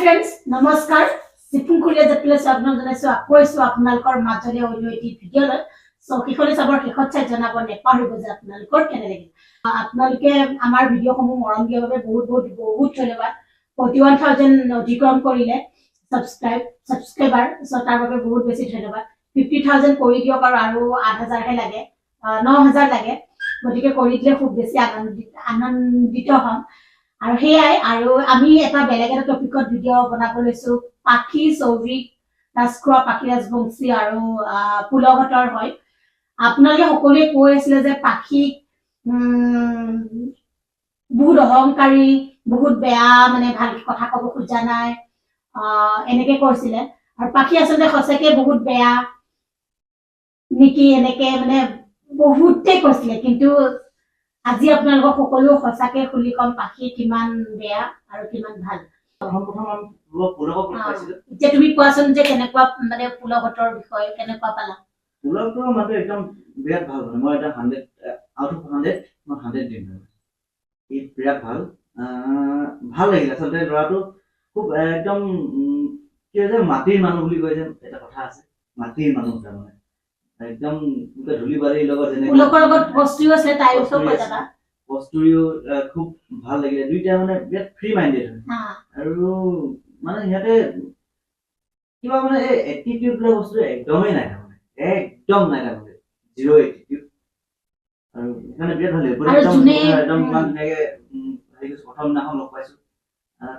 friends, নমস্কাৰ চিফুং খুলিয়া জটলা স্বাগতম জনাইছো আকৈছো আপোনালোকৰ মাজলে অডিঅ'টি ভিডিঅ লৈ সো কিখলে চাবৰ কিখত চাই জনাব নেপাহৰিব যে আপোনালোকৰ কেনে লাগিল আপোনালোকে আমাৰ ভিডিঅ'সমূহ মৰম দিয়াৰ বাবে বহুত ধন্যবাদ 41000 অধিক্ৰম কৰিলে সাবস্ক্ৰাইবাৰ সো তাৰ বাবে বহুত বেছি ধন্যবাদ 50000 কৰি দিয়ক আৰু 8000 হে লাগে 9000 লাগে গতিকে কৰি দিলে খুব বেছি আনন্দিত হ'ম আৰু হেয়াই আৰু আমি এটা বেলেগ এটা টপিকত ভিডিঅ বনাব লৈছো পাখি সৌভিক ৰাজখোৱা পাখি ৰাজবংশী আৰু পুলগতৰ হয় আপোনালোকে সকলোৱে কৈ আছিল যে পাখি বহুত অহংকাৰী বহুত বেয়া মানে ভাল কথা ক'ব খোজা নাই এনেকে কৈছিল আৰু পাখি আচলতে সঁচাকে বহুত বেয়া নেকি এনেকে মানে বহুতে কৈছিল কিন্তু আজি আপোনালোক সকলো সঁচাকে খুলি কম পাখি কিমান বেয়া আৰু কিমান ভাল প্ৰথম পুলকক পাইছিল যে তুমি কোৱাচোন যে কেনেকুৱা মানে পুলগতৰ বিষয় কেনেকুৱা পালা পুলকৰ মানে একদম বিৰাট ভাল মই এটা 100 আউট অফ 100 মই 100 দিম এই বিৰাট ভাল লাগিল আচলতে ল'ৰাটো খুব একদম কি যে মাটিৰ মানুহ বুলি কয় যে এটা কথা আছে মাটিৰ মানুহ তাৰমানে একদম ধুলি বালিৰ লগত যেনে পুলকৰ লগত কষ্টুৰি আছে তাইৰ ওচৰত কৈ যাবা কষ্টুৰিও খুব ভাল লাগিলে দুইটা মানে বিৰাট ফ্ৰী মাইন্ডেড আৰু মানে সিহঁতে কিবা মানে এই এটিটিউড বোলা বস্তু একদমেই নাই মানে একদম নাই মানে জিৰ' এটিটিউড আৰু মানে বিৰাট ভাল লাগিল একদম ইমান ধুনীয়াকে প্ৰথম দিনাখন লগ পাইছো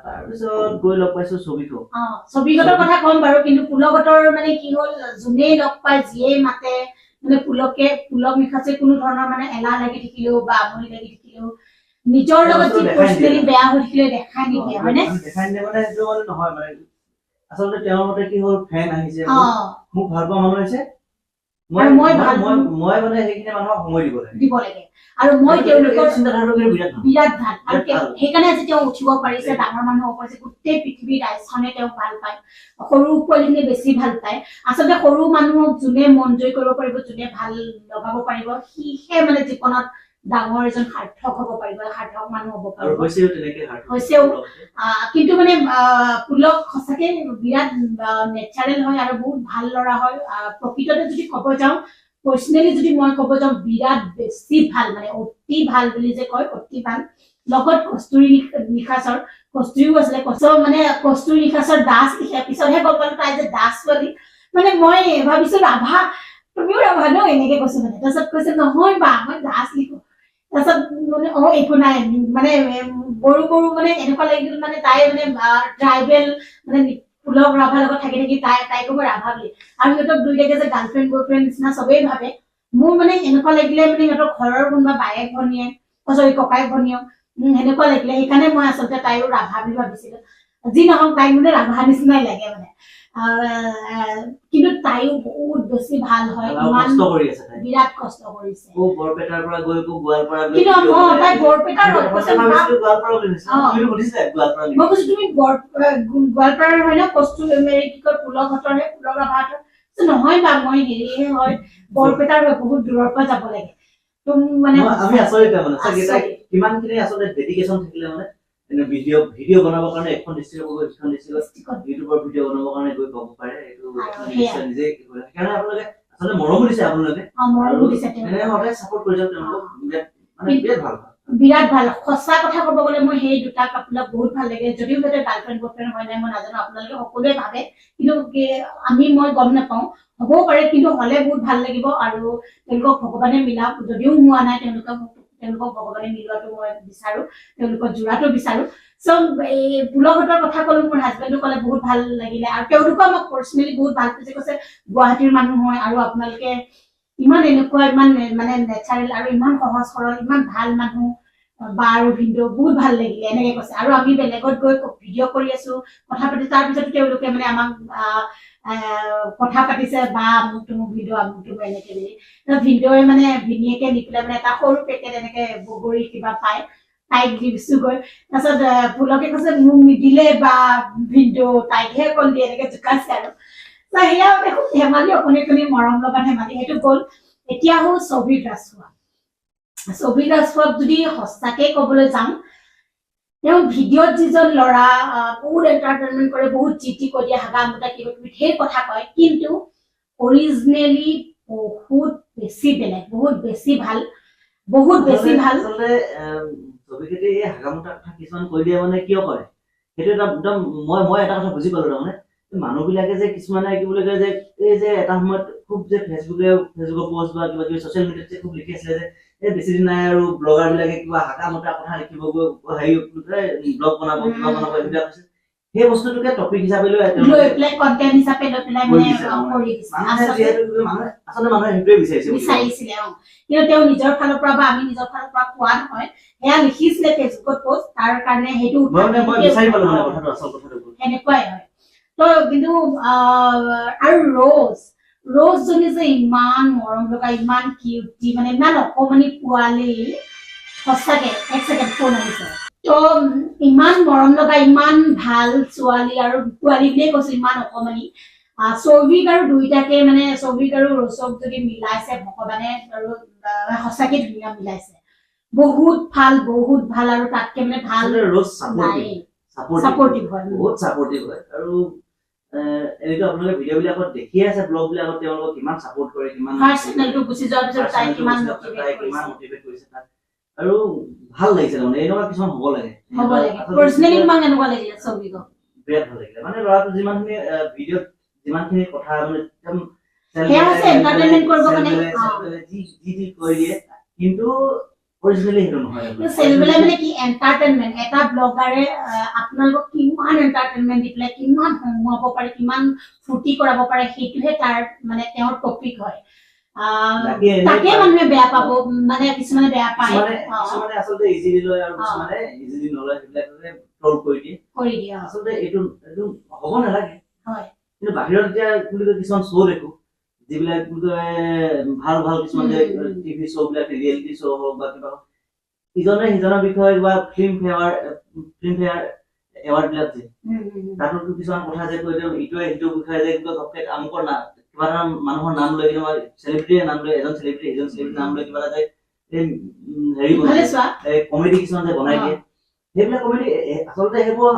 তাৰপিছত গৈ লগ পাইছো ছবিগতৰ কথা কম বাৰু কিন্তু পুলগতৰ মানে কি হ'ল যোনেই লগ পাই যিয়েই মাতে মানে পুলক নিখাছে কোনো ধৰণৰ মানে এলাহ লাগি থাকিলেও বা আমনি লাগি থাকিলেও নিজৰ লগত যি পৰিস্থিতি বেয়া হৈ থাকিলে দেখাই নিদিয়ে হয়নে দেখাই নিদিয়ে মানে এইটো মানে নহয় মানে আচলতে তেওঁৰ মতে কি হ'ল ফেন আহিছে মোক ভাল পোৱা মানুহ আছে মই মানে সেইখিনি মানুহক সময় দিব লাগে আৰু মই তেওঁলোকৰ চিন্তাধাৰাটো বিৰাট ভাল আৰু সেইকাৰণে আজি তেওঁ উঠিব পাৰিছে ডাঙৰ মানুহ পাৰিছে গোটেই পৃথিৱীৰ ৰাইজখনে তেওঁক ভাল পায় সৰু পোৱালিখিনি বেছি ভাল পায় আচলতে সৰু মানুহক যোনে মন জয় কৰিব পাৰিব যোনে ভাল লগাব পাৰিব সিহে মানে জীৱনত ডাঙৰ এজন সাৰ্থক হ'ব পাৰিব সাৰ্থক মানুহ হ'ব পাৰিব আৰু হৈছেও তেনেকৈ হৈছেও কিন্তু মানে পুলক সঁচাকে বিৰাট নেচাৰেল হয় আৰু বহুত ভাল ল'ৰা হয় প্ৰকৃততে যদি ক'ব যাওঁ পাৰ্সোনালি যদি মই ক'ব যাওঁ বিৰাট বেছি ভাল মানে অতি ভাল বুলি যে কয় অতি ভাল লগত কষ্টুৰি নিখাছৰ কষ্টুৰিও আছিলে মানে কষ্টুৰি নিখাছৰ দাস লিখা পিছতহে গম পালো তাই যে দাস বুলি মানে মই ভাবিছো ৰাভা তুমিও ৰাভা ন এনেকে কৈছো মানে তাৰপিছত কৈছে নহয় বা মই দাস লিখো তাৰপিছত মানে একো নাই মানে বড়ো মানে এনেকুৱা লাগিল মানে তাই মানে ট্ৰাইবেল মানে পুলক ৰাভাৰ লগত থাকি তাইকো মই ৰাভা বুলি আৰু সিহঁতক দুইটাকে যে গাৰ্লফ্ৰেণ্ড বয়ফ্ৰেণ্ড নিচিনা চবেই ভাবে মোৰ মানে এনেকুৱা লাগিলে মানে সিহঁতৰ ঘৰৰ কোনোবা বায়েক ভনীয়ে ককায়েক ভনীয়েক সেনেকুৱা লাগিলে সেইকাৰণে মই আচলতে তাইও ৰাভা বুলি ভাবিছিলো যি নহওক তাইক মানে ৰাভা নিচিনাই লাগে মানে কিন্তু তাইও বহুত বেছি ভাল হয় ইমান বিৰাট কষ্ট কৰিছে বৰপেটাৰ পৰা গৈ গোৱালপাৰা কিন্তু তাই বৰপেটাৰ মই কৈছো তুমি গোৱালপাৰাৰ হয় ন কষ্টুৰি কি কয় পুলগতৰ পুলক ৰাভাহঁতৰ নহয় বা মই হেৰিহে হয় বৰপেটাৰ বহুত দূৰৰ পৰা যাব লাগে মানে আমি আচৰিত মানে কিমানখিনি আচলতে ডেডিকেশ্যন থাকিলে মানে ভিডিঅ' বনাবৰ কাৰণে এখন ডিষ্ট্ৰিক্টত ইউটিউবৰ ভিডিঅ' বনাবৰ কাৰণে গৈ পাব পাৰে এইটো নিশ্চয় নিজে সেইকাৰণে আপোনালোকে আচলতে মৰমো দিছে আপোনালোকে সদায় ছাপোৰ্ট কৰি যাওক তেওঁলোকক মানে বিৰাট ভাল সঁচা কথা ক'ব গ'লে মই সেই দুটা কাপোৰক বহুত ভাল লাগে যদিও সিহঁতে গাৰ্লফ্ৰেণ্ড বয়ফ্ৰেণ্ড হয় নাই মই নাজানো আপোনালোকে সকলোৱে ভাবে কিন্তু মই গম নাপাওঁ হ'বও পাৰে কিন্তু হ'লে বহুত ভাল লাগিব আৰু তেওঁলোকক ভগৱানে মিলাওক যদিও হোৱা নাই তেওঁলোকক ভগৱানে মিলোৱাটো মই বিচাৰো তেওঁলোকৰ জোৰাটো বিচাৰো সব এই পুলগতৰ কথা ক'লো মোৰ হাজবেণ্ডো ক'লে বহুত ভাল লাগিলে আৰু তেওঁলোকক মোক পাৰ্সোনালি বহুত ভাল পাইছে কৈছে গুৱাহাটীৰ মানুহ হয় আৰু আপোনালোকে ইমান এনেকুৱা ইমান মানে নেচাৰেল আৰু ইমান সহজ সৰল ইমান ভাল মানুহ বা আৰু ভিডিঅ' বহুত ভাল লাগিলে এনেকে কৈছে আৰু আমি বেলেগত গৈ ভিডিঅ' কৰি আছো কথা পাতি তাৰ পিছত তেওঁলোকে মানে আমাক কথা পাতিছে বা মোক ভিডিঅ' এনেকে বুলি ভিডিঅ'য়ে মানে ভিনিয়েকে নি পেলাই মানে এটা সৰু পেকেট এনেকে বগৰী কিবা পায় তাইক দিছো গৈ তাৰপিছত পুলকে কৈছে মোক নিদিলে বা ভিডিঅ' তাইকহে কল দিয়ে এনেকে জোকাইছে আৰু সেয়া দেখোন ধেমালি অকণি মৰম লগা ধেমালি সেইটো গ'ল এতিয়া হ'ল ছৌভিক ৰাজখোৱা যদি সঁচাকে ক'বলৈ যাওঁ তেওঁ ভিডিঅ'ত যিজন ল'ৰা বহুত এণ্টাৰটেইনমেণ্ট কৰে, বহুত জিটি কৈ দিয়ে, হাগা মোটা কিবা কিবি ঢেৰ কথা কয়, কিন্তু অৰিজিনেলি বহুত বেছি বেলেগ, বহুত বেছি ভাল, বহুত বেছি ভাল। আচলতে ছবিকেইটি এই হাগা মোটা কথা কিছুমান কৈ দিয়ে মানে কিয় কয় সেইটো এটা একদম মই এটা কথা বুজি পালো তাৰমানে মানুহবিলাকে যে কিছুমানে কি বুলি কয় যে এই যে এটা সময়ত খুব যে ফেচবুকৰ পোষ্ট বা কিবা কিবি ছচিয়েল মিডিয়াত যে খুব লিখি আছিলে যে এই বেছি দিন নাই আৰু ব্লগাৰ বিলাকে কিবা হাগা মোটা কথা লিখিব হেৰি ব্লগ বনাব কিবা বনাব এইবিলাক আছে সেই বস্তুটোকে টপিক হিচাপে লৈ পেলাই কন্টেন্ট হিচাপে লৈ পেলাই মানে কৰি দিছে। আচলতে মানুহে সেইটোৱে বিচাৰিছিলে কিন্তু তেওঁ নিজৰ ফালৰ পৰা বা আমি নিজৰ ফালৰ পৰা কোৱা নহয়, সেয়া লিখিছিলে ফেচবুকত পোষ্ট, তাৰ কাৰণে সেইটো বিচাৰি পালো মানে কথাটো আচল কথাটো সেনেকুৱাই হয়। তো কিন্তু আৰু ৰ'জ জনী যে ইমান মৰম লগা, ইমান কিউটি, মানে ইমান অকমানি পোৱালি, সঁচাকে এক ছেকেণ্ড ফোন আহিছে। তো ইমান মৰম লগা, ইমান ভাল ছোৱালী, আৰু পোৱালী বুলিয়ে কৈছো, ইমান অকমানি। সৌভিক আৰু দুইটাকে মানে সৌভিক আৰু ৰ'জক যদি মিলাইছে ভগৱানে, আৰু সঁচাকে ধুনীয়া মিলাইছে, বহুত ভাল, আৰু তাতকে মানে ভাল ৰ'জ সাপোৰ্টিভ হয়, বহুত সাপোৰ্টিভ হয়। আৰু এনেটো আপোনালোকে ভিডিঅ' বিলাকত দেখিয়ে আছে, ব্লগ বিলাকত তেওঁলোকক কিমান সাপোৰ্ট কৰে, কিমান চেনেলটো গুচি যোৱাৰ পিছত তাই কিমান মোটিভেট কৰিছে তাক, আৰু ভাল লাগিছে মানে এনেকুৱা কিছুমান হ'ব লাগে। পাৰ্চনেলি কিমান এনেকুৱা লাগিলে সৌভিকক, বিৰাট ভাল লাগিলে। মানে ল'ৰাটো যিমানখিনি ভিডিঅ'ত যিমানখিনি কথা মানে একদম এণ্টাৰটেইনমেণ্ট কৰিব কাৰণে যি কৈ দিয়ে, কিন্তু অৰিজিনেলি সেইটো নহয়। চেলবেলাই মানে কি এণ্টাৰটেইনমেণ্ট, এটা ব্লগাৰে আপোনালোকক কিমান এণ্টাৰটেইনমেণ্ট দি পেলাই কিমান হহুৱাব পাৰে, কিমান ফূৰ্তি কৰাব পাৰে, সেইটোহে তাৰ মানে তেওঁৰ টপিক হয়। তাকে মানুহে বেয়া পাব, মানে কিছুমানে বেয়া পায়, কিছুমানে আচলতে ইজিলি লয় আৰু কিছুমানে ইজিলি নলয়, সেইবিলাকে ট্ৰল কৰি দিয়ে। আচলতে এইটো হ'ব নালাগে। কিন্তু বাহিৰত এতিয়া কিছুমান শ্ব' দেখো, যিবিলাক ভাল কিছুমান যে টিভি শ্ব' বিলাক, ৰিয়েলিটি শ্ব' হওক বা কিবা ইজনে সিজনৰ বিষয়ে বা ফিল্ম ফেয়াৰ এৱাৰ্ড বিলাক যে তাতো কিছুমান কথা যে কৈ দিওঁ, ইটোৱে সিটোৰ বিষয়ে যে আমুকৰ নাম কিবা এটা মানুহৰ নাম লৈ কিনে চেলিব্ৰিটিৰ নাম লৈ, এজন চেলিব্ৰিটি নাম লৈ কিবা এটা হেৰি কমেডি কিছুমান যে বনাই দিয়ে, সেইবিলাক কমেডি আচলতে সেইবোৰ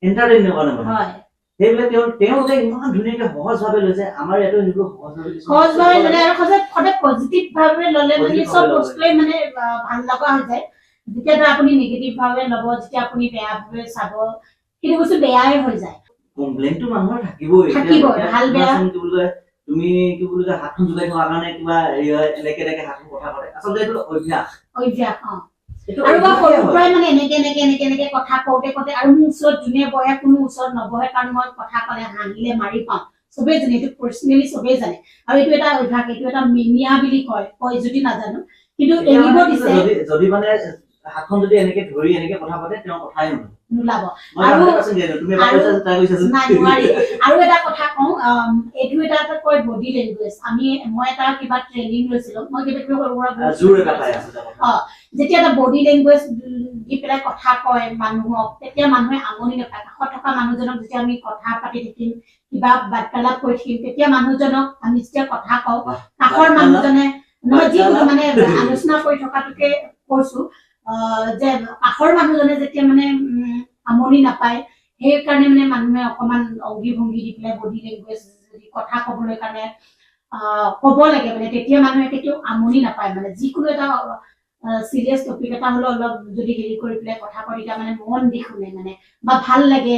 এণ্টাৰটেইনমেণ্টৰ কাৰণে বনায়। সেইবিলাক তেওঁলোকে ইমান ধুনীয়াকে সহজভাৱে লৈছে, আমাৰ ইয়াতো সেইবোৰ সহজভাৱে মানে, আৰু সদায় পজিটিভ ভাৱে ললে মানে চব বস্তুৱে মানে ভাল লগা হৈ যায়। যেতিয়া আপুনি নিগেটিভ ভাৱে ল'ব, যেতিয়া আপুনি বেয়া ভাৱে চাব, সেইটো বস্তু বেয়াই হৈ যায়। কমপ্লেইনটো মানুহৰ থাকিবই, ভাল বেয়া কি বুলি কয়, তুমি কি বুলি কয় হাতখন জোকাই থকাৰ কাৰণে কিবা হেৰি হয়, এনেকে হাতখন কথা পাতে, আচলতে এইটো অভ্যাস। আৰু সৰুৰ পৰাই মানে এনেকে কথা কওঁতে আৰু মোৰ ওচৰত যোনে বহে, কোনো ওচৰত নবহে, কাৰণ মই কথা ক'লে হাঁহিলে মাৰি পাওঁ, চবেই জানে, এইটো পাৰ্চনেলি চবেই জানে, আৰু এইটো এটা অভ্যাস, এইটো এটা মেনিয়া বুলি কয় যদি নাজানো, কিন্তু এৰিব দিছে। যদি মানে হাতখন যদি এনেকে ধৰি এনেকে কথা পাতে, তেওঁ কথাই নোলাব। আৰু এটা কথা কওঁ, এইটো এটা কয় বডি লেংগুৱেজ। মই এটা কিবা ট্ৰেইনিং লৈছিলো, মই কিবা যেতিয়া এটা বডি লেংগুৱেজ দি পেলাই কথা কয় মানুহক, তেতিয়া মানুহে আমনি নাপায়। কাষত থকা মানুহজনক যেতিয়া আমি কথা পাতি থাকিম, কিবা বাৰ্তালাপ কৰি থাকিম, তেতিয়া মানুহজনক আমি যেতিয়া কথা কওঁ, কাষৰ মানুহজনে নহয়, যিকোনো মানে আলোচনা কৰি থকাটোকে কৈছো, যে কাষৰ মানুহজনে যেতিয়া মানে আমনি নাপায়, সেইকাৰণে মানে মানুহে অকমান অংগী ভংগী দি পেলাই বডি লেংগুৱেজ যদি কথা কবলৈ কাৰণে ক'ব লাগে, মানে তেতিয়া মানুহে কেতিয়াও আমনি নাপায়। মানে যিকোনো এটা চিৰিয়াছ টপিক এটা হলে অলপ যদি হেৰি কৰি পেলাই কথা কয়, তেতিয়া মানে মন দি শুনে, মানে বা ভাল লাগে,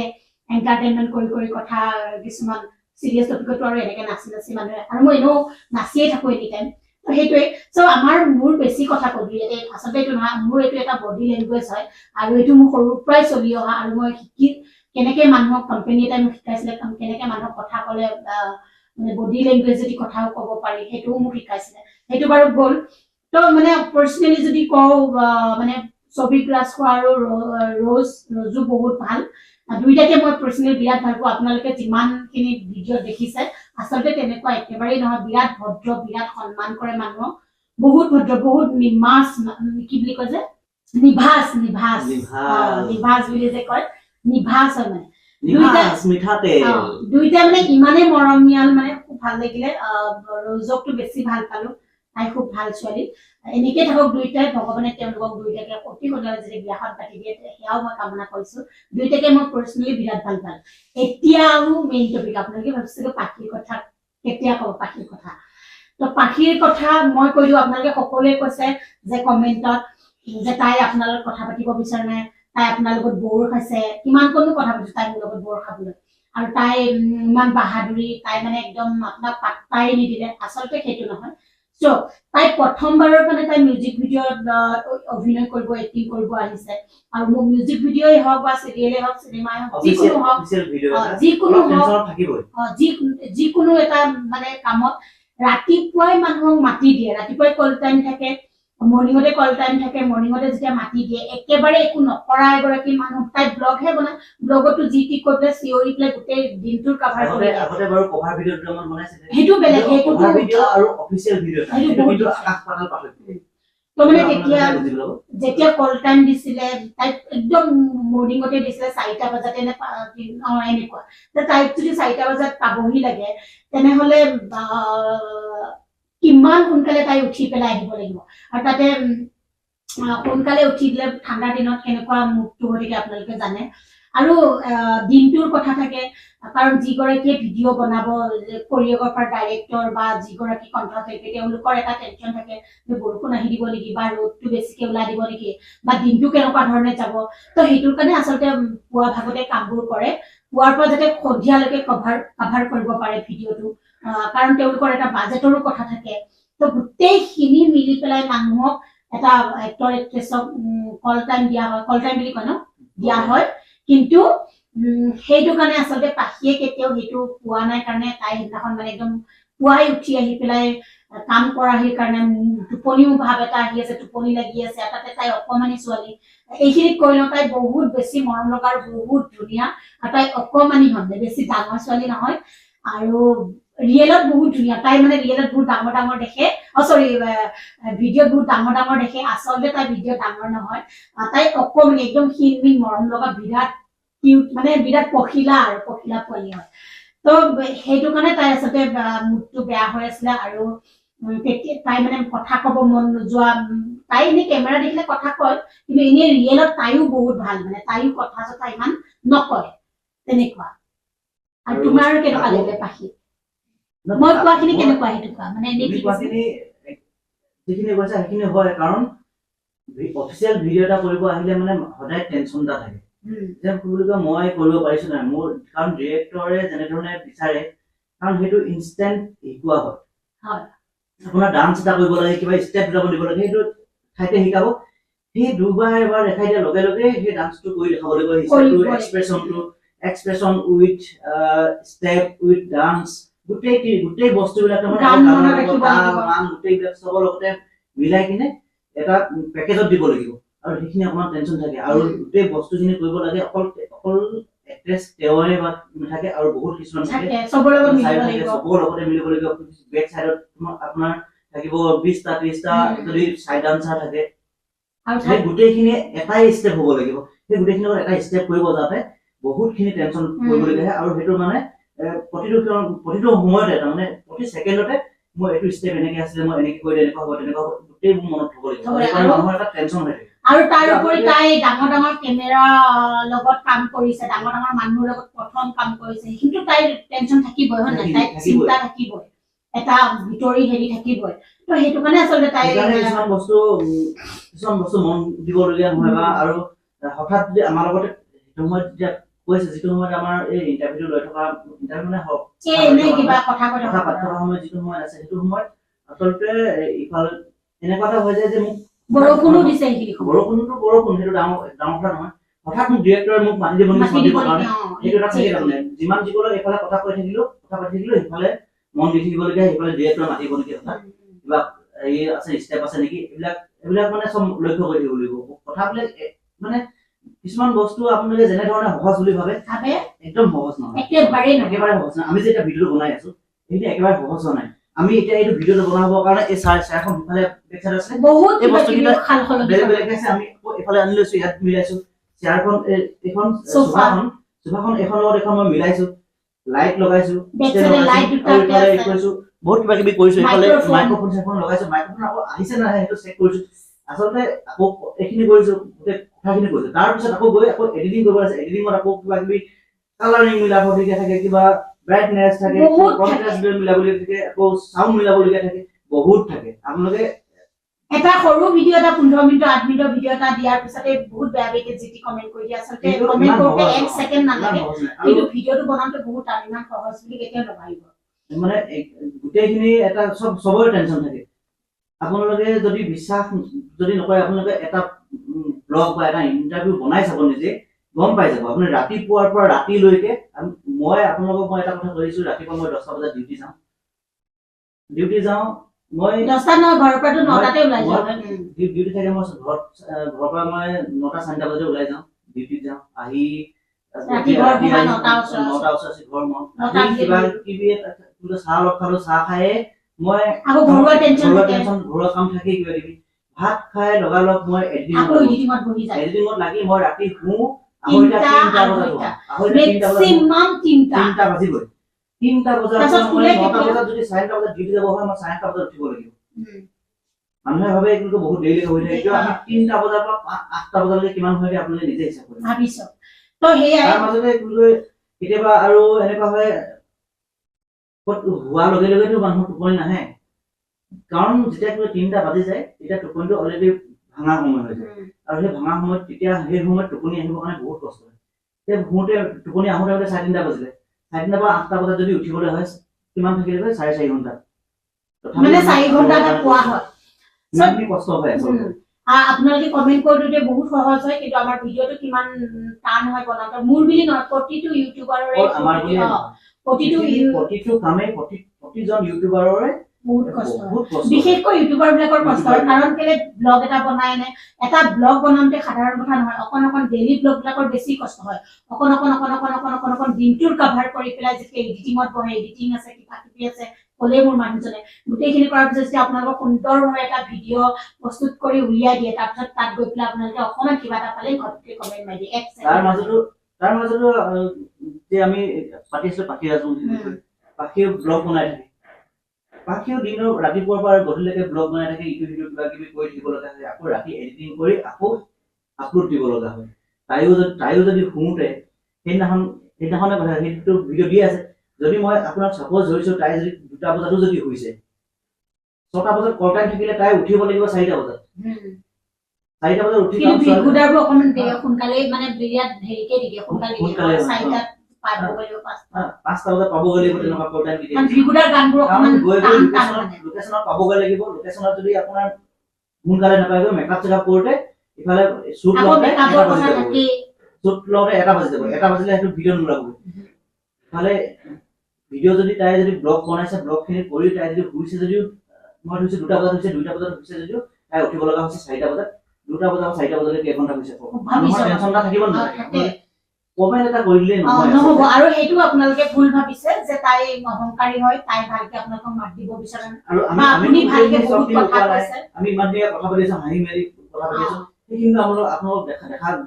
এণ্টাৰটেইনমেণ্ট কৰি কথা, কিছুমান চিৰিয়াছ টপিকতো আৰু এনেকে নাচি মানুহে, আৰু মই এনেও নাচিয়ে থাকো এনি টাইম, সেইটোৱে। মোৰ বেছি কথা কবি, আচলতে এইটো নহয়, মোৰ এইটো এটা বডি লেংগুৱেজ হয়, আৰু এইটো মোৰ সৰুৰ পৰাই চলি অহা, আৰু মই কেনেকে মানুহক কোম্পানী এটাই মোক শিকাইছিলে, কেনেকে মানুহক কথা ক'লে মানে বডি লেংগুৱেজ যদি কথাও ক'ব পাৰি, সেইটোও মোক শিকাইছিলে। সেইটো বাৰু গ'ল। তো মানে পাৰ্চনেলি যদি কওঁ, মানে সৌভিক আৰু ৰজু বহুত ভাল, দুইটাকে মই পাৰ্চনেলি বিৰাট ভাল পাওঁ। আপোনালোকে যিমানখিনি ভিডিঅ' দেখিছে, আচলতে তেনেকুৱা একেবাৰেই নহয়, বিৰাট ভদ্ৰ, বিৰাট সন্মান কৰে মানুহক, বহুত ভদ্ৰ, বহুত নিমাজ, কি বুলি কয় যে নিভাজ বুলি যে কয়, নিভাজ হয় মানে। দুইটা মানে ইমানেই মৰমীয়াল, মানে খুব ভাল লাগিলে। ৰজকটো বেছি ভাল পালো, তাই খুব ভাল ছোৱালী এনেকৈ থাকক দুইটাই ভগৱানে তেওঁলোকক দুইটাকে অতি সোনকালে যদি বিয়াখন পাতি দিয়ে সেয়াও মই কামনা কৰিছো দুইটাকে মই পাৰ্চনেলি বিৰাট ভাল পাওঁ এতিয়া আৰু মেইন টপিক আপোনালোকে ভাবিছিলো পাখিৰ কথা কেতিয়া ক'ব পাখিৰ কথা তো পাখিৰ কথা মই কৈ দিওঁ আপোনালোকে সকলোৱে কৈছে যে কমেণ্টত যে তাই আপোনাৰ লগত কথা পাতিব বিচাৰে নাই তাই আপোনাৰ লগত বৰ খাইছে কিমান কোনো কথা পাতিছে তাই মোৰ লগত বৰ খাবলৈ আৰু তাই ইমান বাহাদুৰি তাই মানে একদম আপোনাক পাত্তাই নিদিলে আচলতে সেইটো নহয় চ' তাই প্ৰথমবাৰৰ কাৰণে তাই মিউজিক ভিডিঅ'ত অভিনয় কৰিব এক্টিং কৰিব আহিছে আৰু মোৰ মিউজিক ভিডিঅ'ই হওক বা চিৰিয়েলে হওক চিনেমাই হওক যিকোনো এটা মানে কামত ৰাতিপুৱাই মানুহক মাতি দিয়ে ৰাতিপুৱাই কল টাইম থাকে মৰ্নিঙতে কল টাইম থাকে মৰ্নিঙতে যেতিয়া মাতি দিয়ে একেবাৰে একো নকৰা এগৰাকী মানুহ তাই ব্লগহে বনায় ব্লগতো যি টি কৈ পেলাই চিঞৰি পেলাই গোটেই দিনটোৰ কাভাৰ কৰে আগতে বাৰু কভাৰ ভিডিঅ' দুটামান বনাইছিলে সেইটো বেলেগ সেইটো কভাৰ ভিডিঅ' আৰু অফিচিয়েল ভিডিঅ' সেইটো কিন্তু আকাশ পাতাল পাৰ্থক্য তো মানে যেতিয়া কল টাইম দিছিলে তাই একদম মৰ্নিঙতে দিছিলে 4টা বজাতে এনেকুৱা তাইক যদি 4টা বজাত পাবহি লাগে তেনেহ'লে কিমান সোনকালে তাই উঠি পেলাই আহিব লাগিব আৰু তাতে সোনকালে উঠি দিলে ঠাণ্ডা দিনত কেনেকুৱা মুডটো হৈ থাকে আপোনালোকে জানে আৰু দিনটোৰ কথা থাকে কাৰণ যিগৰাকীয়ে ভিডিঅ' বনাব কোৰিঅ'গ্ৰাফাৰ ডাইৰেক্টৰ বা যিগৰাকী কণ্ঠশিল্পী তেওঁলোকৰ এটা টেনশ্যন থাকে যে বৰষুণ আহি দিব নেকি বা ৰ'দটো বেছিকৈ ওলাই দিব নেকি বা দিনটো কেনেকুৱা ধৰণে যাব তো সেইটোৰ কাৰণে আচলতে পুৱা ভাগতে কামবোৰ কৰে পুৱাৰ পৰা যাতে সন্ধিয়ালৈকে কভাৰ কৰিব পাৰে ভিডিঅ'টো কাৰণ তেওঁলোকৰ এটা বাজেটৰো কথা থাকে তো গোটেইখিনি মিলি পেলাই মানুহক এটা এক্টৰ এক্ট্ৰেছক কল টাইম দিয়া হয় কল টাইম বুলি কয় ন দিয়া হয় কিন্তু সেইটো কাৰণে আচলতে পাখিয়ে কেতিয়াও সেইটো পোৱা নাই কাৰণে তাই সেইদিনাখন মানে একদম পুৱাই উঠি আহি পেলাই কাম কৰাহিৰ কাৰণে টোপনিও ভাৱ এটা আহি আছে টোপনি লাগি আছে তাতে তাই অকমানি ছোৱালী এইখিনি কৈ লওঁ তাই বহুত বেছি মৰম লগা আৰু বহুত ধুনীয়া আৰু তাই অকমানি হয় বেছি ডাঙৰ ছোৱালী নহয় আৰু ৰিয়েলত বহুত ধুনীয়া তাই মানে ৰিয়েলত বহুত ডাঙৰ দেখে চৰি ভিডিঅ'ত বহুত ডাঙৰ দেখে আচলতে তাই ভিডিঅ' ডাঙৰ নহয় তাই অকমানি একদম ক্ষীণ মৰম লগা বিৰাট কিউট মানে বিৰাট পখিলা পোৱালি হয় তো সেইটো কাৰণে তাই আচলতে মুডটো বেয়া হৈ আছিলে আৰু তাই মানে কথা ক'ব মন নোযোৱা তাই এনেই কেমেৰা দেখিলে কথা কয় কিন্তু এনেই ৰিয়েলত তাইও বহুত ভাল মানে তাইও কথা চথা ইমান নকয় তেনেকুৱা আৰু তোমাৰ কেনেকুৱা লাগিলে পাখি মই কোৱাখিনি কেনেকুৱা সেইটো কোৱা মানে এনেই কি কোৱাখিনি যিখিনি কৈছা সেইখিনি হয় কাৰণ অফিচিয়েল ভিডিঅ' এটা কৰিব আহিলে মানে সদায় টেনশ্যন এটা থাকে যে মই কৰিব পাৰিছো নাই মোৰ কাৰণ ডিৰেক্টৰে যেনেধৰণে বিচাৰে কাৰণ সেইটো ইনষ্টেণ্ট শিকোৱা হয় আপোনাৰ ডান্স এটা কৰিব লাগে কিবা ষ্টেপ যাব দিব লাগে সেইটো ঠাইতে শিকাব সেই দুবাৰ এবাৰ দেখাই দিয়াৰ লগে লগে সেই ডান্সটো কৰি দেখাব লাগিব expression with step with dance গোটেই বস্তুবিলাক গোটেইবিলাক চবৰ লগতে মিলাই কিনে এটা পেকেজত দিব লাগিব আৰু সেইখিনি অকমান টেনশ্যন থাকে আৰু গোটেই বস্তুখিনি কৰিব লাগে অকল এক্ট্ৰেছ তেওঁৰে বা থাকে আৰু বহুত কিছুমান থাকে চবৰ লগতে মিলিব লাগিব বেক চাইডত আপোনাৰ থাকিব 20টা 30টা যদি চাইড ডান্সাৰ থাকে সেই গোটেইখিনি এটাই ষ্টেপ হ'ব লাগিব সেই গোটেইখিনি এটা ষ্টেপ কৰিব যাতে বহুতখিনি টেনশ্যন কৰিবলগীয়া হয় আৰু সেইটো মানে প্ৰতিটো সময়তে তাৰমানে প্ৰতি ছেকেণ্ডতে মই এইটো ষ্টেপ এনেকে আছিলে মই এনেকে কৰিলে এনেকুৱা হ'ব তেনেকুৱা হ'ব গোটেইবোৰ মনত থ'ব লাগিব মানুহৰ এটা টেনশ্যন হৈ থাকে আৰু তাৰ উপৰি তাই ডাঙৰ কেমেৰা লগত কাম কৰিছে ডাঙৰ মানুহৰ লগত প্ৰথম কাম কৰিছে কিন্তু তাইৰ টেনশ্যন থাকিবই হয় নাই তাইৰ চিন্তা থাকিবই এটা ভিতৰি হেৰি থাকিবই তো সেইটো কাৰণে আচলতে তাই কিছুমান বস্তু মন দিবলগীয়া নহয় বা আৰু হঠাৎ যদি আমাৰ লগতে সেইটো সময়ত যেতিয়া কৈছে যিটো সময়ত আমাৰ এই ইণ্টাৰভিউটো লৈ থকা ইণ্টাৰভিউ মানে হওক কিবা কথা পাতি থকা সময়ত যিটো সময়ত আছে সেইটো সময়ত আচলতে ইফালে এনেকুৱা এটা হৈ যায় যে মোক বৰষুণো দিছে বৰষুণ সেইটো ডাঙৰ কথা নহয় হঠাৎ মোক ডিৰেক্টৰে মোক মাতি দিব কাৰণে সেইটো এটা থাকে তাৰমানে যিমান যিকোনো এইফালে কথা পাতি থাকিলো ইফালে মন দি থাকিবলগীয়া সেইফালে ডিৰেক্টৰে মাতিব নেকি কিবা এই আছে ষ্টেপ আছে নেকি এইবিলাক মানে চব লক্ষ্য কৰি থাকিব লাগিব কথাবিলাক মানে কিছুমান বস্তু আপোনালোকে যেনে ধৰণে সহজ বুলি ভাবে একদম সহজ নহয় একেবাৰে সহজ নহয় আমি যেতিয়া ভিডিঅ'টো বনাই আছো সেইটো একেবাৰে সহজ হোৱা নাই আমি এতিয়া এইটো ভিডিঅ'টো বনাবৰ কাৰণে এই চাৰখন ইফালে বেকচাইড আছে বহুত এই বস্তুকেইটা বেলেগ আছে আমি এফালে আনি লৈছো ইয়াত মিলাইছো চেয়াৰখন এইখন সোফাখন এখন লগত এখন মই মিলাইছো লাইট লগাইছো বেকসাইডে লাইট দুটা আছে কৈছো বহুত কিবা কিবি কৰিছো এফালে মাইক্ৰোফোন সেফোন লগাইছো মাইক্ৰোফোন আকৌ আহিছে না সেইটো চেক কৰিছো আসলে আকৌ এখিনি কৰিছো গোটে কথাখিনি কৰিছো তাৰ পিছত আকৌ গৈ আকৌ এডিটিং কৰিব আছে এডিটিংত আকৌ কিবা কিবি কালাৰিং মিলাবলগীয়া থাকে কিবা ব্ৰাইটনেছ থাকে কন্ট্ৰাষ্ট মিলাবলগীয়া থাকে আকৌ সাউন্ড মিলাবলগীয়া থাকে বহুত থাকে আপোনালোকে এটা সৰু ভিডিও এটা 15 মিনিট 8 মিনিটৰ ভিডিও এটা দিয়াৰ পিছতে বহুত বেয়া বেকে জিটি কমেন্ট কৰি দিয়া আসলে কমেন্ট কৰোতে 1 সেকেন্ড নালাগে কিন্তু ভিডিওটো বনাওতে বহুত ইমান সহজ বুলি কেতিয়া নভাবিব মানে গোটেইখিনি এটা সবৰে টেনচন থাকে আপোনালোকে যদি বিশ্বাস যদি নকৰে আপোনালোকে এটা ব্লগ বা এটা ইন্টাৰভিউ বনাই চাব নিজে গম পাই যাব আপুনি ৰাতিপুৱাৰ পৰা ৰাতিলৈকে মই আপোনালোকক মই এটা কথা কৈছো ৰাতিপুৱা মই 10টা বজাত ডিউটি যাওঁ মই 10টা ন ঘৰৰ পৰা 9টাতে ওলাই যাওঁ ডিউটি থাকে মই ঘৰৰ পৰা মই 9টা 9টা বজাতে ওলাই যাওঁ ডিউটি যাওঁ আহি ৰাতি ঘৰ 9টা ওচৰ ঘৰ মই কিবা কিবি চাহ লগ খালো চাহ খায়ে মই আকৌ ঘৰুৱা টেনচন ঘৰুৱা কাম থাকে কিবা কিবি ভাত খাই লগালগ মই এডিটিংত বহি যায় এডিটিংত লাগি মই ৰাতি শু 3টা বাজিবই 3টা বজাৰ মই 9টা বজাত যদি 4টা বজাত ডিউটি যাব হয় মই 4টা বজাত উঠিব লাগিব মানুহে ভাবে কিন্তু বহুত দেৰি হৈ যায় কিয় আমি 3টা বজাৰ পৰা 8টা বজালৈকে কিমান হয় আপোনালোকে নিজে হিচাপ কৰিব ভাবিছো তো হেয়া তাৰ মাজতে কেতিয়াবা আৰু এনেকুৱা হয় হোৱা লগে লগেতো মানুহৰ টোপনি নাহে কাৰণ যেতিয়া কিবা 3টা বাজি যায় তেতিয়া টোপনিটো অলৰেডি ভাঙা সময় হৈ যায় আৰু সেই ভাঙা সময়ত তেতিয়া সেই সময়ত টোপনি আহিবৰ কাৰণে বহুত কষ্ট হয় সেই ঘুমতে টোপনি আহোঁতে 3:30 বাজিলে 3:30 পৰা 8টা বজাত যদি উঠিবলৈ হয় কিমান থাকিলে 4.5 ঘণ্টা মানে 4 ঘণ্টা এটা পোৱা হয় কি কষ্ট হয় আপোনালোকে কমেন্ট কৰোতে বহুত সহজ হয় কিন্তু আমাৰ ভিডিওটো কিমান টান হয় বনাওতে মোৰ বুলি নহয় প্ৰতিটো ইউটিউবাৰৰে আমাৰ প্ৰতিটো কামে প্ৰতিজন ইউটিউবাৰৰে বহুত কষ্ট বিশেষকৈ ইউটিউবাৰ বিলাকৰ কষ্ট কাৰণ কেলে ব্লগ এটা বনাই নে এটা ব্লগ বনাওতে সাধাৰণ কথা নহয় অকন ডেইলি ব্লগ বিলাকৰ বেছি কষ্ট হয় অকন দিনটোৰ কভাৰ কৰি পেলাই যেতিয়া এডিটিংত বহে এডিটিং আছে কিবা কিবি আছে কলে মোৰ মানুহজনে গোটেইখিনি কৰাৰ পিছত যেতিয়া আপোনালোকৰ সুন্দৰভাৱে এটা ভিডিও প্ৰস্তুত কৰি উলিয়াই দিয়ে তাৰপিছত তাত গৈ পেলাই আপোনালোকে অকমান কিবা এটা পালে ঘৰতে কমেন্ট মাৰি দিয়ে তাৰ মাজতো যে আমি পাতিছিলো পাখি ৰাজবংশী পাখি ব্লগ বনাই থাকে পাখিও দিনৰ ৰাতিপুৱাৰ পৰা গধূলিলৈকে ব্লগ বনাই থাকে ইটো ভিডিও কিবা কিবি কৰি দিব লগা হয় আকৌ ৰাতি এডিটিং কৰি আকৌ আপলোড দিব লগা হয় তাইও যদি শুওঁতে সেইদিনাখনে কথা সেইটো ভিডিও দি আছে যদি মই আপোনাক সাপোজ ধৰিছো তাই যদি 2টা বজাতো যদি শুইছে 6টা বজাত কল টাইম থাকিলে তাই উঠিব লাগিব 4টা বজাত 4টা বজাত উঠি কিন্তু ভিগুদাৰটো অকমান সোনকালে মানে বিৰাট হেৰিকে দিয়ে সোনকালে 4টা পাব গ'লে 5টা বজাত পাব গ'লে তেনেকুৱা কল টাইম দিয়ে মানে ভিগুদাৰ গানবোৰ অকমান লোকেশনত পাব গ'লে লাগিব লোকেশনত যদি আপোনাৰ সোনকালে নাপায় মেকআপ চেকআপ কৰোতে ইফালে শুট লওঁতে 1টা বাজি যাব শুট লওঁতে 1টা বাজি যাব 1টা বাজিলে সেইটো ভিডিও নোলাব ইফালে ভিডিও যদি তাই যদি ব্লগ বনাইছে ব্লগ খিনি কৰি তাই যদি শুইছে যদিও মই ধৰিছো 2টা বজাত হৈছে 2টা বজাত হৈছে যদিও তাই উঠিব লগা হৈছে 4টা বজাত 2টা বজাত 4টা বজালৈ 1 ঘণ্টা হৈছে ভাবিছো টেনচনটা থাকিব নালাগে কমেন্ট এটা কৰিলে নহব আৰু এইটো আপোনালোকে ভুল ভাবিছে যে তাই অহংকাৰী হয় তাই ভালকে আপোনালোকক মাত দিব বিচাৰে আৰু আমি ভালকে বহুত কথা কৈছে আমি ইমান দিয়া কথা পাতিছো হাঁহি মাৰি কথা পাতিছো কিন্তু আপোনালোক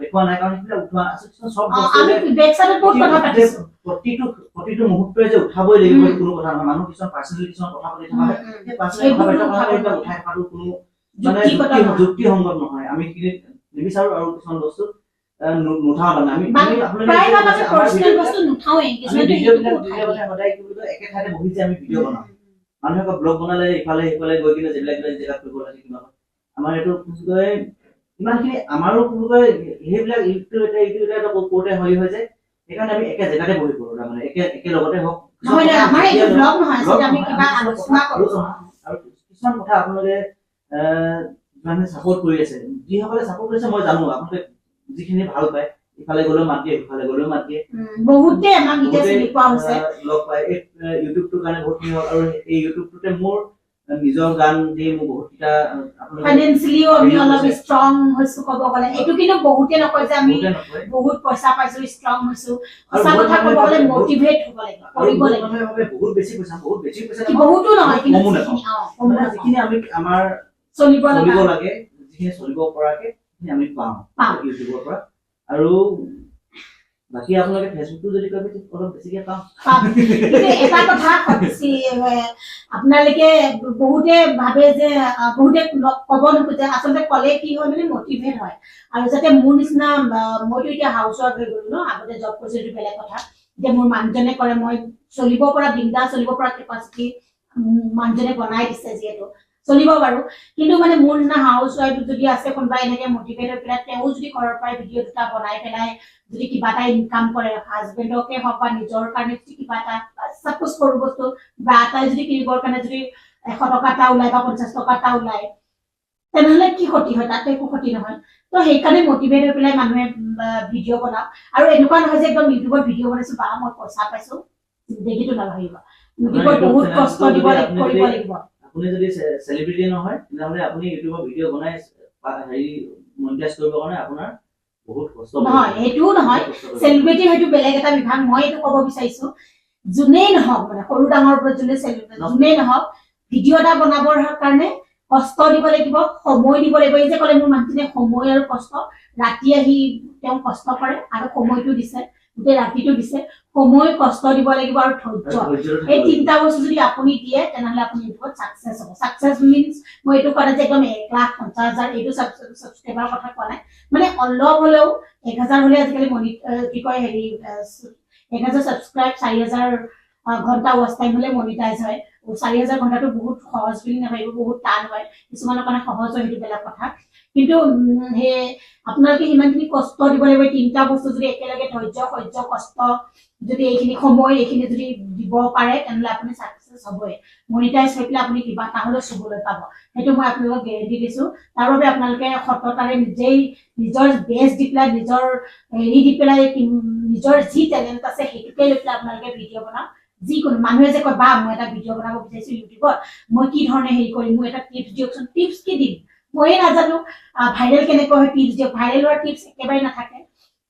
দেখুৱা নাই কাৰণ এটা উঠোৱা আছে সব বস্তু আমি বেকসাইডত বহুত কথা পাতিছো প্ৰতিটো মুহূৰ্ততে যে উঠাবই লাগিব কোনো কথা নহয় মানুহ কিছুমান পাৰ্সোনালি কিছুমান কথা পাতি থকা হয় সেই পাৰ্সোনালি কথা এটা উঠাই থকাটো কোনো মানে যুক্তিসংগত নহয় আমি কি নিবিচাৰো আৰু কিছুমান বস্তু নুঠাও আমি আপোনালোকে পাৰ্সোনাল বস্তু নুঠাওই কিছুমান ভিডিও মানে সদায় কি বুলি একে ঠাইতে বহি যে আমি ভিডিও বনাও মানুহে ব্লগ বনালে ইফালে গৈ কিনে যেবিলাক জেগা কৰিব লাগে কিবা আমাৰ এইটো ইমানখিনি আমাৰো সেইবিলাক ইটো এটা কোৰ্টে হৈ যায় সেইকাৰণে আমি একে জেগাতে বহি কৰোঁ মানে একে লগতে হওক নহয় আমাৰ এই ব্লগ নহয় যে আমি কিবা আলোচনা কৰো আৰু কিছুমান কথা আপোনালোকে মানে সাপোৰ্ট কৰি আছে যিসকলে সাপোৰ্ট কৰিছে মই জানো আপোনালোকে যিখিনি ভাল পায় ইফালে গ'লেও মাত দিয়ে ইফালে গ'লেও মাত দিয়ে বহুতে আমাক এতিয়া চিনি পোৱা হৈছে লগ পায় ইউটিউবটোৰ কাৰণে বহুতখিনি হওক আৰু এই ইউটিউবটোতে মোৰ নিজৰ গান দি মোৰ বহুতটা ফাইনান্সিয়ালিও আমি অলপ ষ্ট্ৰং হৈছো ক'ব গ'লে এইটো কিন্তু বহুতে নকয় যে আমি বহুত পইচা পাইছো ষ্ট্ৰং হৈছো সঁচা কথা ক'ব গ'লে মোটিভেট হ'ব লাগিব কৰিব লাগিব বহুত বেছি পইচা বহুতো নহয় কিন্তু যিখিনি আমি আমাৰ চলিব লাগে যিখিনি চলিব পৰাকে আমি পাওঁ ইউটিউবৰ পৰা আৰু বাকি আপোনালোকে ফেচবুকটো যদি কয় অলপ বেছিকে পাম কিন্তু এটা কথা আপোনালোকে বহুতে ভাবে যে বহুতে ক'ব নোখোজে আচলতে ক'লে কি হয় মানে মটিভেট হয় আৰু যাতে মোৰ নিচিনা মইতো এতিয়া হাউচ ৱাইফ হৈ গ'লো ন আগতে জব কৰিছো এইটো বেলেগ কথা যে মোৰ মানুহজনে কৰে মই চলিব পৰা বিন্দা চলিব পৰা কেপাচিটি মানুহজনে বনাই দিছে যিহেতু চলিব বাৰু কিন্তু মানে মোৰ নিচিনা হাউচ ৱাইফ যদি আছে কোনোবা এনেকে মটিভেট হৈ পেলাই তেওঁ যদি ঘৰৰ পৰাই ভিডিঅ' দুটা বনাই পেলাই যদি কিবা এটা ইনকাম কৰে হাজবেণ্ডকে হওক বা নিজৰ কাৰণে যদি কিবা এটা সাপোজ সৰু বস্তু বা এটাই যদি কিনিবৰ কাৰণে যদি 100 টকা এটা ওলাই বা 50 টকা এটা ওলাই তেনেহ'লে কি ক্ষতি হয় তাতে একো ক্ষতি নহয় তো সেইকাৰণে মটিভেট হৈ পেলাই মানুহে ভিডিঅ' বনাওক আৰু এনেকুৱা নহয় যে একদম ইউটিউবত ভিডিঅ' বনাইছো বা মই পইচা পাইছো দেখিটো নাভাবিব ইউটিউবত বহুত কষ্ট দিব লাগিব আপুনি যদি সেলিব্ৰিটি নহয় তেতিয়াহ'লে আপুনি ইউটিউবত ভিডিঅ' বনাই হেৰি মনিটাইজ কৰিবৰ কাৰণে আপোনাৰ বহুত কষ্ট নহয় এইটো নহয় সেলিব্ৰিটি হয়তো বেলেগ এটা বিভাগ মই এইটো ক'ব বিচাৰিছো যোনেই নহওক মানে সৰু ডাঙৰ ওপৰত যোনেই নহওক ভিডিঅ' এটা বনাবৰ কাৰণে কষ্ট দিব লাগিব সময় দিব লাগিব এই যে ক'লে মোৰ মানুহজনে সময় আৰু কষ্ট ৰাতি আহি তেওঁ কষ্ট কৰে আৰু সময়টো দিছে গোটেই ৰাতিটো দিছে সময় কষ্ট দিব লাগিব আৰু ধৈৰ্য এই তিনিটা বস্তু যদি আপুনি দিয়ে তেনেহ'লে আপুনি ইউটিউবত সাকসেস হ'ব সাকসেস মিন্স মই এইটো কোৱা যে একদম 1,50,000 এইটো সাবস্ক্ৰাইবাৰ কথা কোৱা নাই মানে অলপ হ'লেও 1000 হ'লে আজিকালি কি কয় হেৰি 1000 সাবস্ক্ৰাইব 4000 ঘণ্টা ওয়াচ টাইম হ'লে মনিটাইজ হয় 4000 ঘণ্টাটো বহুত সহজ বুলি নাভাবিব বহুত টান হয় কিছুমানৰ কাৰণে সহজ হয় সেইটো বেলেগ কথা কিন্তু হে আপোনালোকে ইমানখিনি কষ্ট দিব লাগিব তিনটা বস্তু যদি একেলগে ধৈৰ্য কষ্ট যদি এইখিনি সময় এইখিনি যদি দিব পাৰে তেনলে আপুনি সাকসেস হ'বই মনিটাইজ হৈ পেলাই আপুনি কিবা তাহলে চুবলৈ পাব সেইটো মই আপোনালোকক গ্যাৰান্টি দিছো তাৰ বাবে আপোনালোকে সততাৰে নিজেই নিজৰ বেষ্ট দি পেলাই নিজৰ হেৰি দি পেলাই নিজৰ যি টেলেন্ট আছে সেইটোকে লৈ পেলাই আপোনালোকে ভিডিঅ' বনাওক যিকোনো মানুহে যে কয় বা মই এটা ভিডিঅ' বনাব বিচাৰিছো ইউটিউবত মই কি ধৰণে হেৰি কৰিম মই এটা টিপছ দিয়কচোন টিপছ কি দিম মই নাজানো ভাইৰেল কেনেকৈ হয় টিপছ দিয়ক ভাইৰেল হোৱাৰ টিপছ একেবাৰে নাথাকে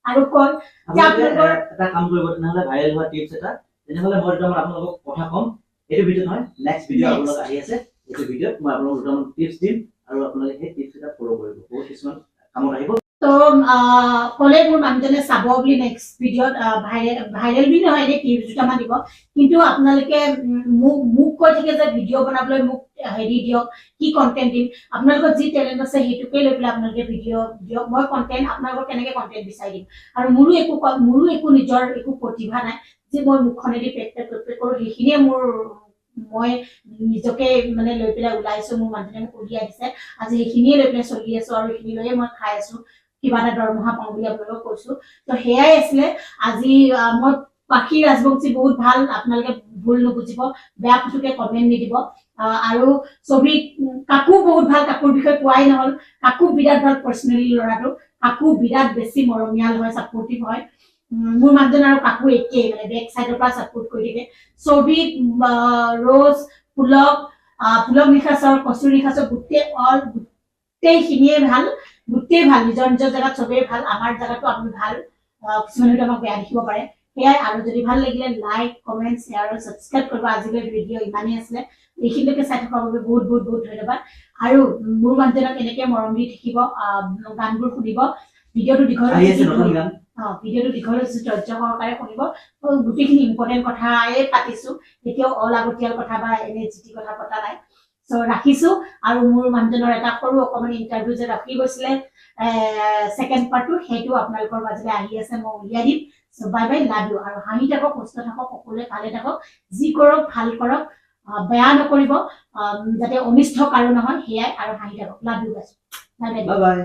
আৰু কয় যে আপোনালোকৰ এটা কাম কৰিব তেনেহ'লে ভাইৰেল হোৱা টিপছ এটা তেনেহ'লে মই দুটামান আপোনালোকক কথা ক'ম এইটো ভিডিঅ' নহয় নেক্সট ভিডিঅ' আপোনালোক আহি আছে এইটো ভিডিঅ'ত মই আপোনালোকক দুটামান টিপছ দিম আৰু আপোনালোকে সেই টিপছ এটা ফলো কৰিব বহুত কিছুমান কামত আহিব তো ক'লে মোৰ মানুহজনে চাব বুলি নেক্সট ভিডিঅ'ত ভাইৰেল বুলি নহয় এনে টিপছ দুটামান দিব কিন্তু আপোনালোকে মোক কৈ থাকে যে ভিডিঅ' বনাবলৈ মোক হেৰি দিয়ক কি কন্টেন্ট দিম আপোনালোকৰ যি টেলেন্ট আছে সেইটোকে লৈ পেলাই আপোনালোকে ভিডিঅ' দিয়ক মই কন্টেন্ট আপোনালোকৰ কেনেকৈ কন্টেন্ট বিচাৰি দিম আৰু মোৰো একো নিজৰ একো প্ৰতিভা নাই যে মই মুখখনেদি প্ৰেক্টিছ কৰোঁ সেইখিনিয়ে মই নিজকে মানে লৈ পেলাই ওলাইছো মোৰ মানুহজনে মোক উলিয়াই দিছে আজি সেইখিনিয়ে লৈ পেলাই চলি আছো আৰু এইখিনি লৈয়ে মই খাই আছো কিবা এটা দৰমহা পাওঁ বুলি আপোনালোকক কৈছো তো সেয়াই আছিলে আজি মই পাখি ৰাজবংশী বহুত ভাল আপোনালোকে ভুল নুবুজিব বেয়া পুতুকে কমেন্ট নিদিব আৰু ছবি কাকু বহুত ভাল কাকুৰ বিষয়ে কোৱাই নহল কাকু বিৰাট ভাল পাৰ্সোনালি ল'ৰাটো কাকু বিৰাট বেছি মৰমীয়াল হয় সাপোৰ্টিভ হয় মোৰ মানুহজন আৰু কাকু একেই মানে বেক সাইডৰ পৰা সাপোৰ্ট কৰি থাকে ছবি ৰ'জ পুলক নিখাছৰ কষ্টুৰি নিখাছৰ গোটেইখিনিয়ে ভাল গোটেই ভাল নিজৰ নিজৰ জেগাত চবেই ভাল আমাৰ জেগাতো আমি ভাল কিছুমানে আমাক বেয়া দেখিব পাৰে সেয়াই আৰু যদি ভাল লাগিলে লাইক কমেন্ট শ্বেয়াৰ আৰু সাবস্ক্ৰাইব কৰিব আজিলৈ ভিডিঅ' ইমানেই আছিলে এইখিনিলৈকে চাই থকাৰ বাবে বহুত বহুত বহুত ধন্যবাদ আৰু মোৰ মানুহজনক এনেকৈ মৰম দি থাকিব গানবোৰ শুনিব ভিডিঅ'টো দীঘল হৈছে ধৈৰ্য সহকাৰে শুনিব গোটেইখিনি ইম্পৰ্টেণ্ট কথাই পাতিছো এতিয়াও অলাগতিয়াল কথা বা এনে জিটি কথা পতা নাই সো ৰাখিছো আৰু মোৰ মানুহজনৰ এটা সৰু অকমান ইন্টাৰভিউ যে ৰাখি গৈছিলে সেকেন্ড পাৰ্টটো সেইটো আপোনালোকৰ মাজলৈ আহি আছে মই উলিয়াই দিম so bye bye love you আৰু হাঁহি থাকক সুস্থ থাকক সকলোৱে ভালে থাকক যি কৰক ভাল কৰক বেয়া নকৰিব যাতে অনিষ্ট কাৰো নহয় সেয়াই আৰু হাঁহি থাকক লাভ ইউ গাইছ বাই বাই